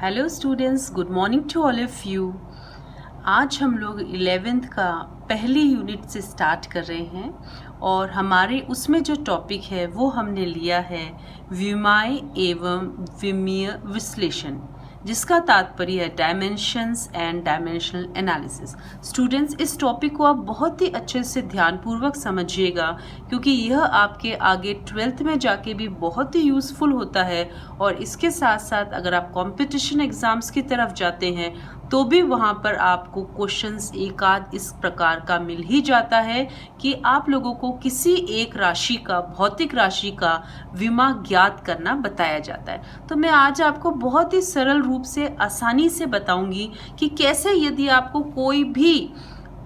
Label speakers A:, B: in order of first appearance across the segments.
A: Hello students, good morning to all of you. आज हम लोग 11th का पहली यूनिट से स्टार्ट कर रहे हैं और हमारे उसमें जो टॉपिक है वो हमने लिया है विमाय एवं विमीय विश्लेषण, जिसका तात्पर्य है dimensions and dimensional analysis. Students, इस टॉपिक को आप बहुत ही अच्छे से ध्यानपूर्वक समझिएगा, क्योंकि यह आपके आगे 12th में जाके भी बहुत ही यूज़फुल होता है। और इसके साथ साथ अगर आप कंपटीशन एग्ज़ाम्स की तरफ जाते हैं तो भी वहाँ पर आपको क्वेश्चंस एक आध इस प्रकार का मिल ही जाता है कि आप लोगों को किसी एक राशि का, भौतिक राशि का विमा ज्ञात करना बताया जाता है। तो मैं आज आपको बहुत ही सरल रूप से, आसानी से बताऊंगी कि कैसे यदि आपको कोई भी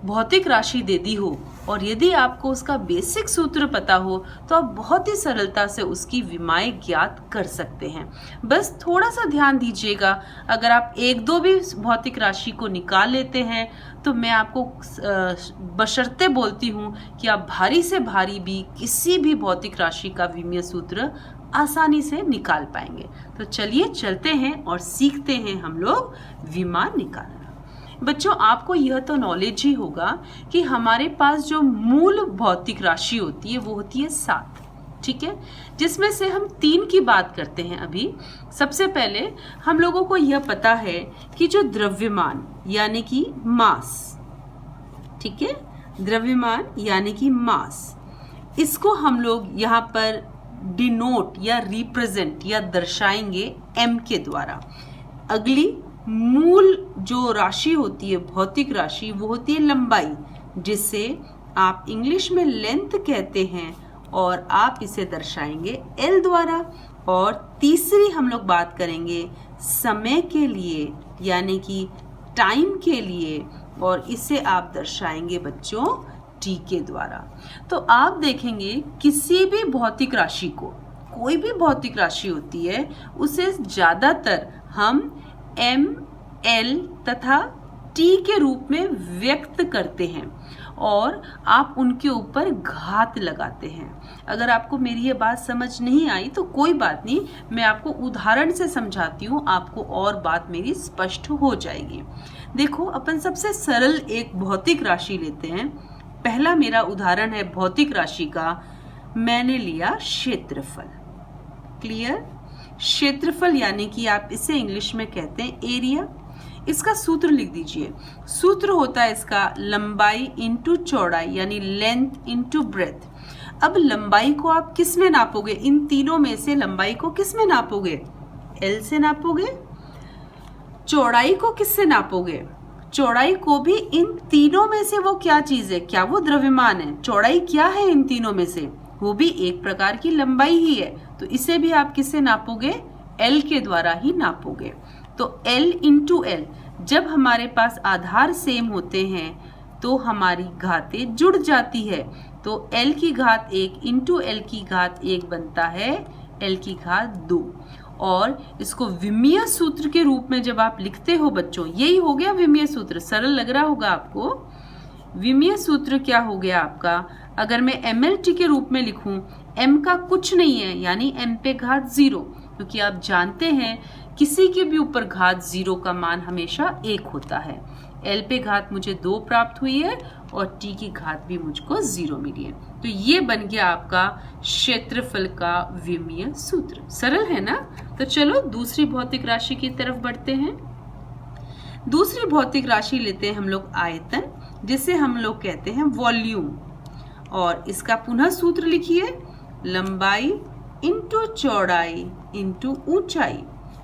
A: भौतिक राशि दे दी हो और यदि आपको उसका बेसिक सूत्र पता हो तो आप बहुत ही सरलता से उसकी विमाएं ज्ञात कर सकते हैं। बस थोड़ा सा ध्यान दीजिएगा। अगर आप एक दो भी भौतिक राशि को निकाल लेते हैं तो मैं आपको बशर्ते बोलती हूँ कि आप भारी से भारी भी किसी भी भौतिक राशि का विमीय सूत्र आसानी से निकाल पाएंगे। तो चलिए चलते हैं और सीखते हैं हम लोग विमा निकालना। बच्चों, आपको यह तो नॉलेज ही होगा कि हमारे पास जो मूल भौतिक राशि होती है वो होती है 7, ठीक है, जिसमें से हम 3 की बात करते हैं अभी। सबसे पहले हम लोगों को यह पता है कि जो द्रव्यमान यानी कि मास, ठीक है, द्रव्यमान यानी कि मास, इसको हम लोग यहाँ पर डिनोट या रिप्रेजेंट या दर्शाएंगे m के द्वारा। अगली मूल जो राशि होती है, भौतिक राशि, वो होती है लंबाई, जिसे आप इंग्लिश में लेंथ कहते हैं और आप इसे दर्शाएंगे L द्वारा। और तीसरी हम लोग बात करेंगे समय के लिए यानी कि टाइम के लिए, और इसे आप दर्शाएंगे बच्चों T के द्वारा। तो आप देखेंगे किसी भी भौतिक राशि को, कोई भी भौतिक राशि होती है, उसे ज़्यादातर हम M, L तथा T के रूप में व्यक्त करते हैं और आप उनके ऊपर घात लगाते हैं। अगर आपको मेरी ये बात समझ नहीं आई तो कोई बात नहीं, मैं आपको उदाहरण से समझाती हूँ, आपको और बात मेरी स्पष्ट हो जाएगी। देखो, अपन सबसे सरल एक भौतिक राशि लेते हैं। पहला मेरा उदाहरण है भौतिक राशि का, मैंने लिया क्षेत्रफल। क्लियर? क्षेत्रफल यानी कि आप इसे इंग्लिश में कहते हैं एरिया। इसका सूत्र लिख दीजिए। सूत्र होता है इसका लंबाई इंटू चौड़ाई यानी लेंथ इंटू ब्रेथ। अब लंबाई को आप किस में नापोगे? इन तीनों में से लंबाई को किस में नापोगे? L से नापोगे। चौड़ाई को किस से नापोगे? चौड़ाई को भी इन तीनों में से वो क्या चीज है? क्या वो द्रव्यमान है? चौड़ाई क्या है इन तीनों में से? वो भी एक प्रकार की लंबाई ही है। तो इसे भी आप किससे नापोगे? L के द्वारा ही नापोगे। तो L इंटू L, जब हमारे पास आधार सेम होते हैं तो हमारी घातें जुड़ जाती है। तो L की घात 1 इंटू L की घात 1 बनता है L की घात 2। और इसको विमीय सूत्र के रूप में जब आप लिखते हो बच्चों, यही हो गया विमीय सूत्र। सरल लग रहा होगा आपको। विमीय सूत्र क्या हो गया आपका? अगर मैं MLT के रूप में लिखूं, M का कुछ नहीं है यानी M पे घात 0, क्योंकि आप जानते हैं किसी के भी ऊपर घात 0 का मान हमेशा 1 होता है। L पे घात मुझे 2 प्राप्त हुई है और T की घात भी मुझको 0 मिली है। तो ये बन गया आपका क्षेत्रफल का विमीय सूत्र। सरल है ना? तो चलो दूसरी भौतिक राशि की तरफ बढ़ते हैं। दूसरी भौतिक राशि लेते हैं हम लोग आयतन, जिसे हम लोग कहते हैं वॉल्यूम। और इसका पुनः सूत्र लिखिए, लंबाई इंटू चौड़ाई इंटू ऊंचाई।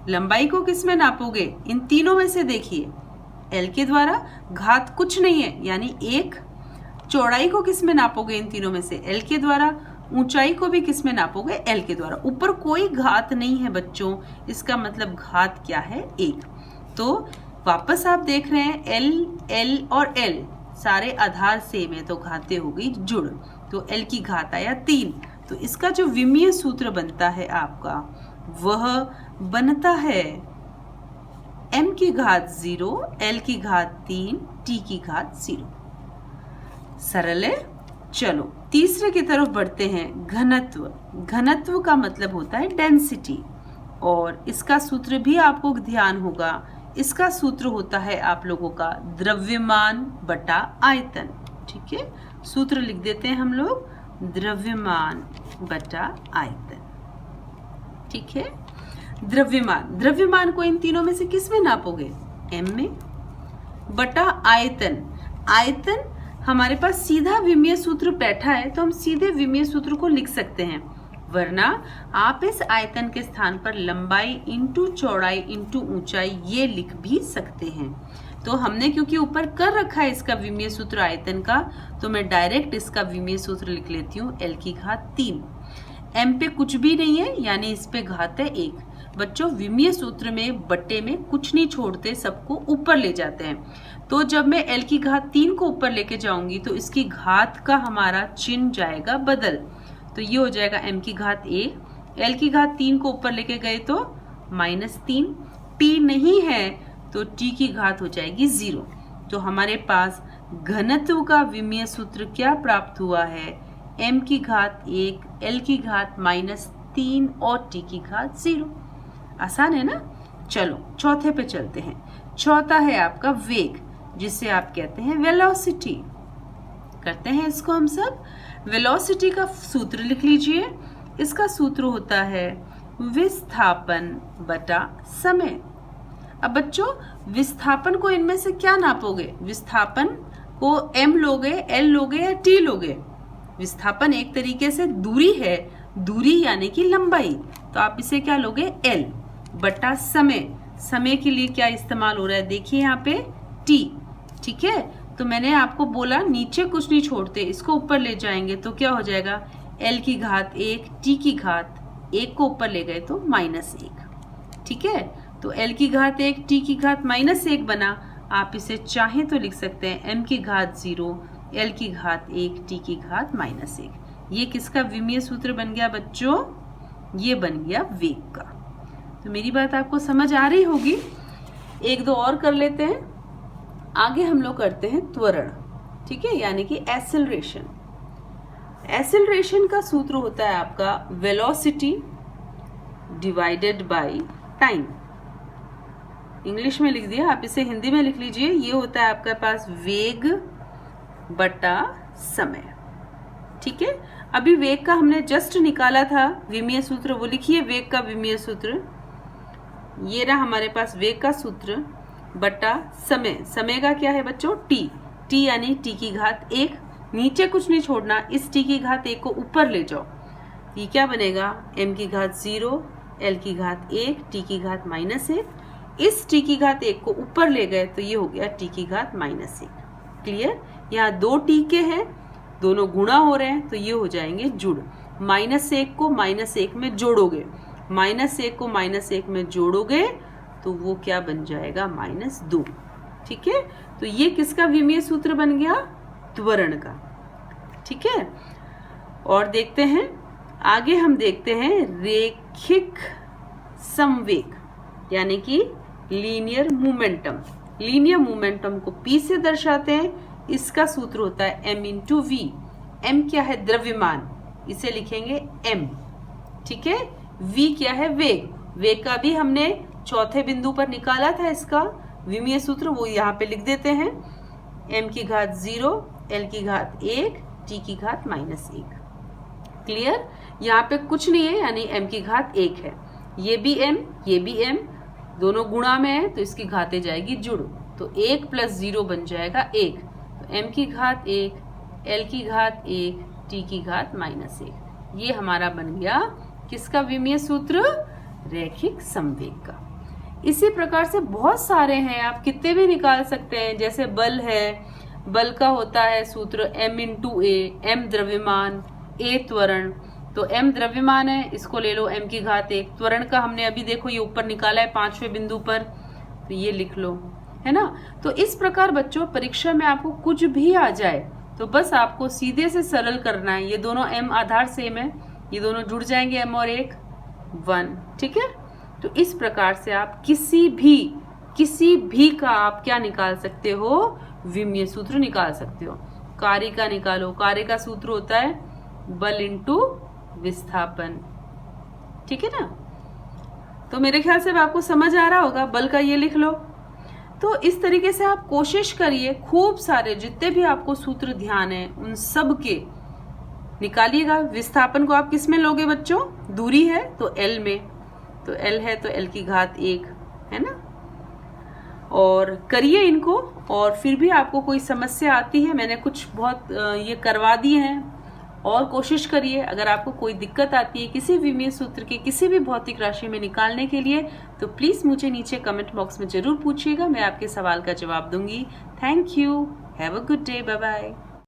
A: लंबाई को किस में नापोगे? इन तीनों में से देखिए, L के द्वारा, घात कुछ नहीं है यानी 1। चौड़ाई को किस में नापोगे? इन तीनों में से L के द्वारा। ऊंचाई को भी किस में नापोगे? L के द्वारा। ऊपर कोई घात नहीं है बच्चों, इसका मतलब घात क्या है? 1। तो वापस आप देख रहे हैं L, L और L सारे आधार सेम है तो घातें हो गई जुड़। तो L की घात आया 3। तो इसका जो विमीय सूत्र बनता है आपका, वह बनता है M की घात 0, L की घात 3, T की घात 0। सरल है? चलो तीसरे की तरफ बढ़ते हैं। घनत्व। घनत्व का मतलब होता है डेंसिटी। और इसका सूत्र भी आपको ध्यान होगा। इसका सूत्र होता है आप लोगों का द्रव्यमान बटा आयतन। ठीक है, सूत्र लिख देते हैं हम लोग, द्रव्यमान बटा आयतन। ठीक है, द्रव्यमान को इन तीनों में से किस में नापोगे? m में, बटा आयतन। आयतन हमारे पास सीधा विमीय सूत्र बैठा है तो हम सीधे विमीय सूत्र को लिख सकते हैं, वरना आप इस आयतन के स्थान पर लंबाई इंटू चौड़ाई इंटू ऊंचाई ये लिख भी सकते हैं। तो हमने क्योंकि ऊपर कर रखा है इसका विमीय सूत्र आयतन का, तो मैं डायरेक्ट इसका विमीय सूत्र लिख लेती हूँ l की घात 3। m पे कुछ भी नहीं है यानी इस पे घात है 1। बच्चों विमीय सूत्र में बट्टे में कुछ नहीं छोड़ते, सबको ऊपर ले जाते हैं। तो जब मैं l की घात 3 को ऊपर लेके जाऊंगी तो इसकी घात का हमारा चिन्ह जाएगा बदल, तो ये हो जाएगा m की घात 1। l की घात 3 को ऊपर लेके गए तो -3, t नहीं है तो t की घात हो जाएगी 0। तो हमारे पास घनत्व का विमीय सूत्र क्या प्राप्त हुआ है? m की घात 1, l की घात -3 और t की घात 0। आसान है ना? चलो चौथे पे चलते हैं। चौथा है आपका वेग, जिसे आप कहते हैं वेलोसिटी। करते हैं इसको हम सब। वेलोसिटी का सूत्र लिख लीजिए। इसका सूत्र होता है विस्थापन बटा समय। अब बच्चों विस्थापन को इनमें से क्या नापोगे? विस्थापन को m लोगे, l लोगे या t लोगे? विस्थापन एक तरीके से दूरी है, दूरी यानी कि लंबाई, तो आप इसे क्या लोगे? l बटा समय। समय के लिए क्या इस्तेमाल हो रहा है? देखिए यहाँ पे t। ठीक है, तो मैंने आपको बोला नीचे कुछ नहीं छोड़ते, इसको ऊपर ले जाएंगे तो क्या हो जाएगा? l की घात 1, t की घात 1 को ऊपर ले गए तो -1। ठीक है, तो l की घात 1, t की घात -1 बना। आप इसे चाहें तो लिख सकते हैं m की घात 0, l की घात 1, t की घात -1। ये किसका विमीय सूत्र बन गया बच्चों? ये बन गया वेग का। तो मेरी बात आपको समझ आ रही होगी। एक दो और कर लेते हैं। आगे हम लोग करते हैं त्वरण। ठीक है, यानी कि एक्सेलरेशन। एक्सेलरेशन का सूत्र होता है आपका velocity divided by time. English में लिख दिया, आप इसे हिंदी में लिख लीजिए। ये होता है आपके पास वेग बटा समय। ठीक है, अभी वेग का हमने जस्ट निकाला था विमीय सूत्र, वो लिखिए वेग का विमीय सूत्र। ये रहा हमारे पास वेग का सूत्र बटा समय। समय का क्या है बच्चों? t यानी t की घात 1। नीचे कुछ नहीं छोड़ना, इस t की घात 1 को ऊपर ले जाओ, ये क्या बनेगा? m की घात 0, l की घात 1, t की घात -1। इस t की घात 1 को ऊपर ले गए तो ये हो गया t की घात -1। क्लियर? यहाँ दो t के हैं, दोनों गुणा हो रहे हैं तो ये हो जाएंगे जुड़। -1 को -1 में जोड़ोगे, -1 को -1 में जोड़ोगे तो वो क्या बन जाएगा? -2। ठीक है, तो ये किसका विमीय सूत्र बन गया? त्वरण का। ठीक है, और देखते हैं आगे। हम देखते हैं रेखिक संवेग, यानी कि लीनियर मोमेंटम। लीनियर मोमेंटम को p से दर्शाते हैं। इसका सूत्र होता है m इंटू v। m क्या है? द्रव्यमान, इसे लिखेंगे m। ठीक है, v क्या है? वेग। वेग का भी हमने चौथे बिंदु पर निकाला था इसका विमीय सूत्र, वो यहाँ पे लिख देते हैं। m की घात 0, l की घात 1, t की घात -1। क्लियर? यहाँ पे कुछ नहीं है यानी m की घात 1 है। ये भी m, ये भी m, दोनों गुणा में है तो इसकी घातें जाएगी जुड़, तो 1 + 0 बन जाएगा 1। तो m की घात 1, l की घात 1, t की घात -1। ये हमारा बन गया किसका विमीय सूत्र? रैखिक संवेग का। इसी प्रकार से बहुत सारे हैं, आप कितने भी निकाल सकते हैं। जैसे बल है, बल का होता है सूत्र m इंटू a, m द्रव्यमान, a त्वरण। तो m द्रव्यमान है, इसको ले लो m की घात 1। त्वरण का हमने अभी देखो ये ऊपर निकाला है 5वें बिंदु पर, तो ये लिख लो, है ना। तो इस प्रकार बच्चों परीक्षा में आपको कुछ भी आ जाए तो बस आपको सीधे से सरल करना है। ये दोनों m आधार सेम है, ये दोनों जुड़ जाएंगे m और 1। ठीक है, तो इस प्रकार से आप किसी भी का आप क्या निकाल सकते हो? विमीय सूत्र निकाल सकते हो। कार्य का निकालो, कार्य का सूत्र होता है बल इंटू विस्थापन। ठीक है ना। तो मेरे ख्याल से अब आपको समझ आ रहा होगा, बल का ये लिख लो। तो इस तरीके से आप कोशिश करिए, खूब सारे जितने भी आपको सूत्र ध्यान है उन सब के निकालिएगा। विस्थापन को आप किस में लोगे बच्चों? दूरी है तो एल में, तो एल है तो एल की घात 1 है ना। और करिए इनको, और फिर भी आपको कोई समस्या आती है, मैंने कुछ बहुत ये करवा दिए हैं, और कोशिश करिए। अगर आपको कोई दिक्कत आती है किसी विमीय सूत्र के किसी भी भौतिक राशि में निकालने के लिए, तो प्लीज़ मुझे नीचे कमेंट बॉक्स में ज़रूर पूछिएगा, मैं आपके सवाल का जवाब दूंगी। Thank you, have a good day, bye bye.